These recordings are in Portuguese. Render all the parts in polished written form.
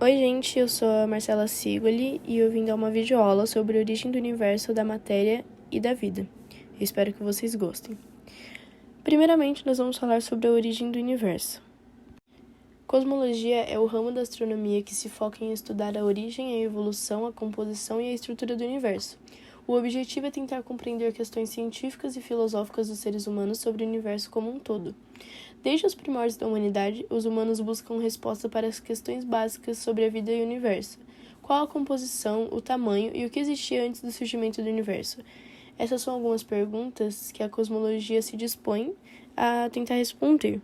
Oi gente, eu sou a Marcela Sigoli e eu vim dar uma videoaula sobre a origem do universo, da matéria e da vida. Eu espero que vocês gostem. Primeiramente, nós vamos falar sobre a origem do universo. Cosmologia é o ramo da astronomia que se foca em estudar a origem, a evolução, a composição e a estrutura do universo. O objetivo é tentar compreender questões científicas e filosóficas dos seres humanos sobre o universo como um todo. Desde os primórdios da humanidade, os humanos buscam resposta para as questões básicas sobre a vida e o universo. Qual a composição, o tamanho e o que existia antes do surgimento do universo? Essas são algumas perguntas que a cosmologia se dispõe a tentar responder.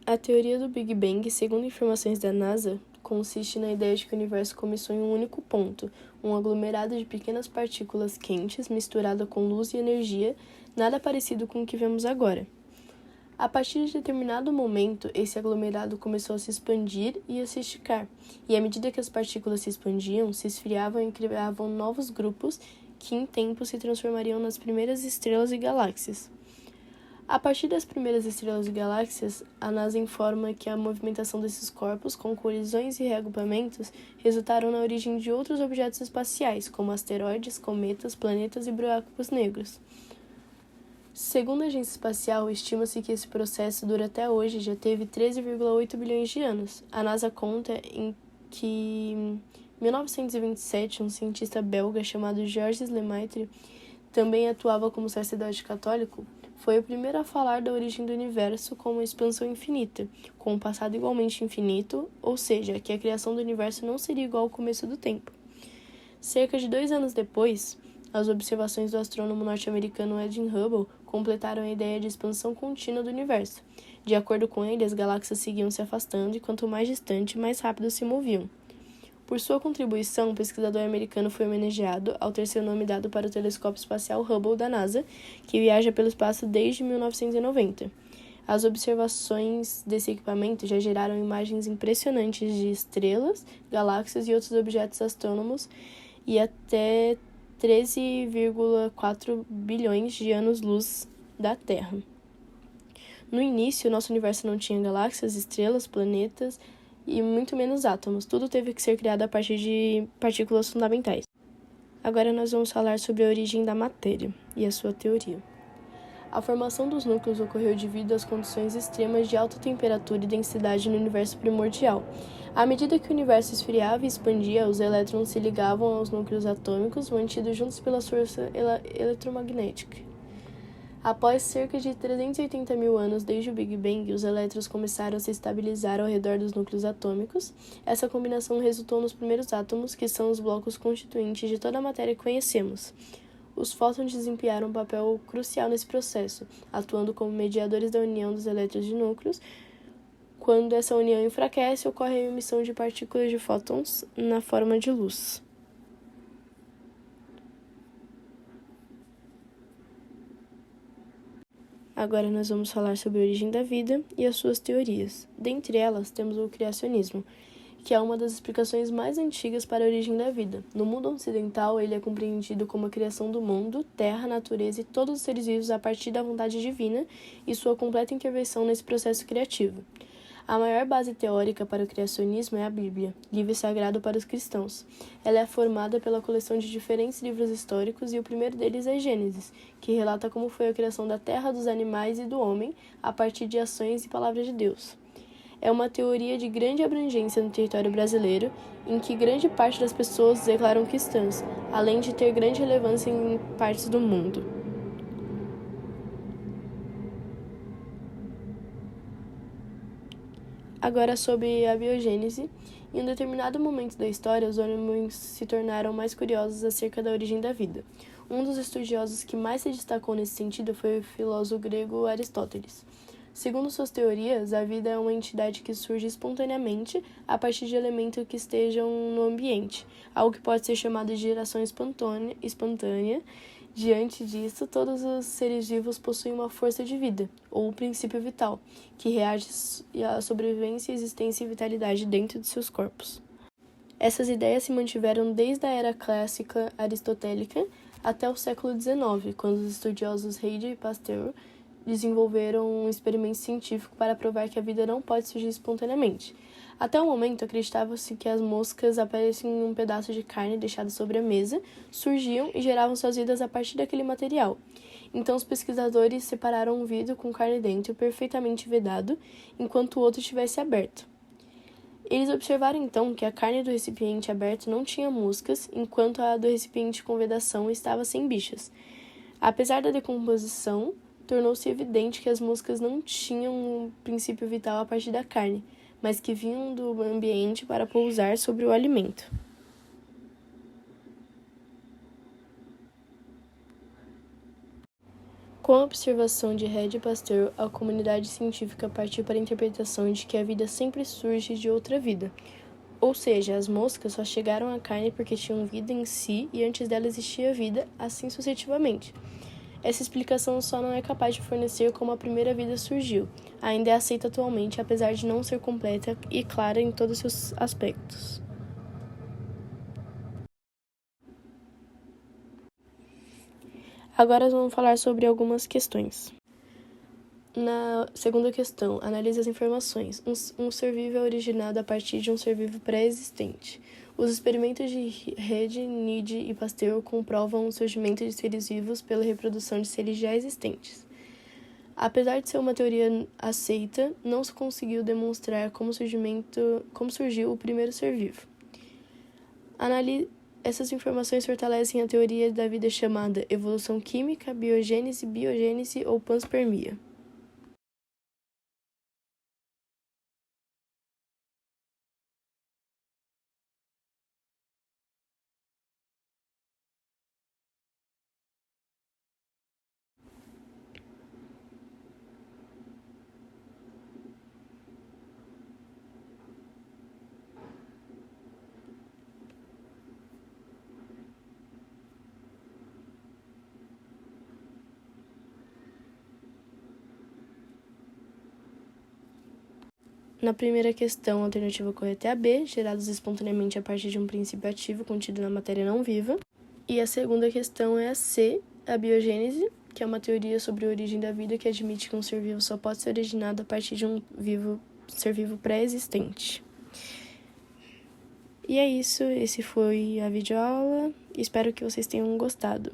A teoria do Big Bang, segundo informações da NASA, consiste na ideia de que o universo começou em um único ponto, um aglomerado de pequenas partículas quentes misturada com luz e energia, nada parecido com o que vemos agora. A partir de determinado momento, esse aglomerado começou a se expandir e a se esticar, e à medida que as partículas se expandiam, se esfriavam e criavam novos grupos que, em tempo, se transformariam nas primeiras estrelas e galáxias. A partir das primeiras estrelas e galáxias, a NASA informa que a movimentação desses corpos, com colisões e reagrupamentos, resultaram na origem de outros objetos espaciais, como asteroides, cometas, planetas e buracos negros. Segundo a agência espacial, estima-se que esse processo dura até hoje e já teve 13,8 bilhões de anos. A NASA conta em que, em 1927, um cientista belga chamado Georges Lemaitre, também atuava como sacerdote católico, foi o primeiro a falar da origem do universo como uma expansão infinita, com um passado igualmente infinito, ou seja, que a criação do universo não seria igual ao começo do tempo. Cerca de 2 anos depois, as observações do astrônomo norte-americano Edwin Hubble completaram a ideia de expansão contínua do universo. De acordo com ele, as galáxias seguiam se afastando e quanto mais distante, mais rápido se moviam. Por sua contribuição, o pesquisador americano foi homenageado ao ter seu nome dado para o telescópio espacial Hubble da NASA, que viaja pelo espaço desde 1990. As observações desse equipamento já geraram imagens impressionantes de estrelas, galáxias e outros objetos astrônomos e até 13,4 bilhões de anos-luz da Terra. No início, nosso universo não tinha galáxias, estrelas, planetas e muito menos átomos. Tudo teve que ser criado a partir de partículas fundamentais. Agora nós vamos falar sobre a origem da matéria e a sua teoria. A formação dos núcleos ocorreu devido às condições extremas de alta temperatura e densidade no universo primordial. À medida que o universo esfriava e expandia, os elétrons se ligavam aos núcleos atômicos, mantidos juntos pela força eletromagnética. Após cerca de 380 mil anos desde o Big Bang, os elétrons começaram a se estabilizar ao redor dos núcleos atômicos. Essa combinação resultou nos primeiros átomos, que são os blocos constituintes de toda a matéria que conhecemos. Os fótons desempenharam um papel crucial nesse processo, atuando como mediadores da união dos elétrons de núcleos. Quando essa união enfraquece, ocorre a emissão de partículas de fótons na forma de luz. Agora nós vamos falar sobre a origem da vida e as suas teorias. Dentre elas, temos o criacionismo, que é uma das explicações mais antigas para a origem da vida. No mundo ocidental, ele é compreendido como a criação do mundo, terra, natureza e todos os seres vivos a partir da vontade divina e sua completa intervenção nesse processo criativo. A maior base teórica para o criacionismo é a Bíblia, livro sagrado para os cristãos. Ela é formada pela coleção de diferentes livros históricos e o primeiro deles é Gênesis, que relata como foi a criação da terra, dos animais e do homem a partir de ações e palavras de Deus. É uma teoria de grande abrangência no território brasileiro, em que grande parte das pessoas se declaram cristãs, além de ter grande relevância em partes do mundo. Agora sobre a biogênese. Em um determinado momento da história, os homens se tornaram mais curiosos acerca da origem da vida. Um dos estudiosos que mais se destacou nesse sentido foi o filósofo grego Aristóteles. Segundo suas teorias, a vida é uma entidade que surge espontaneamente a partir de elementos que estejam no ambiente, algo que pode ser chamado de geração espontânea. Diante disso, todos os seres vivos possuem uma força de vida, ou um princípio vital, que reage à sobrevivência, existência e vitalidade dentro de seus corpos. Essas ideias se mantiveram desde a era clássica aristotélica até o século XIX, quando os estudiosos Reid e Pasteur desenvolveram um experimento científico para provar que a vida não pode surgir espontaneamente. Até o momento, acreditava-se que as moscas apareciam em um pedaço de carne deixado sobre a mesa, surgiam e geravam suas vidas a partir daquele material. Então, os pesquisadores separaram um vidro com carne dentro, perfeitamente vedado, enquanto o outro estivesse aberto. Eles observaram então que a carne do recipiente aberto não tinha moscas, enquanto a do recipiente com vedação estava sem bichas. Apesar da decomposição, tornou-se evidente que as moscas não tinham um princípio vital a partir da carne, mas que vinham do ambiente para pousar sobre o alimento. Com a observação de Red Pasteur, a comunidade científica partiu para a interpretação de que a vida sempre surge de outra vida. Ou seja, as moscas só chegaram à carne porque tinham vida em si e antes dela existia vida, assim sucessivamente. Essa explicação só não é capaz de fornecer como a primeira vida surgiu. Ainda é aceita atualmente, apesar de não ser completa e clara em todos os seus aspectos. Agora vamos falar sobre algumas questões. Na segunda questão, analise as informações. Um ser vivo é originado a partir de um ser vivo pré-existente. Os experimentos de Reed, Nid e Pasteur comprovam o surgimento de seres vivos pela reprodução de seres já existentes. Apesar de ser uma teoria aceita, não se conseguiu demonstrar como surgiu o primeiro ser vivo. Essas informações fortalecem a teoria da vida chamada evolução química, biogênese ou panspermia. Na primeira questão, a alternativa correta é a B, gerados espontaneamente a partir de um princípio ativo contido na matéria não viva. E a segunda questão é a C, a biogênese, que é uma teoria sobre a origem da vida que admite que um ser vivo só pode ser originado a partir de um ser vivo pré-existente. E é isso, esse foi a videoaula, espero que vocês tenham gostado.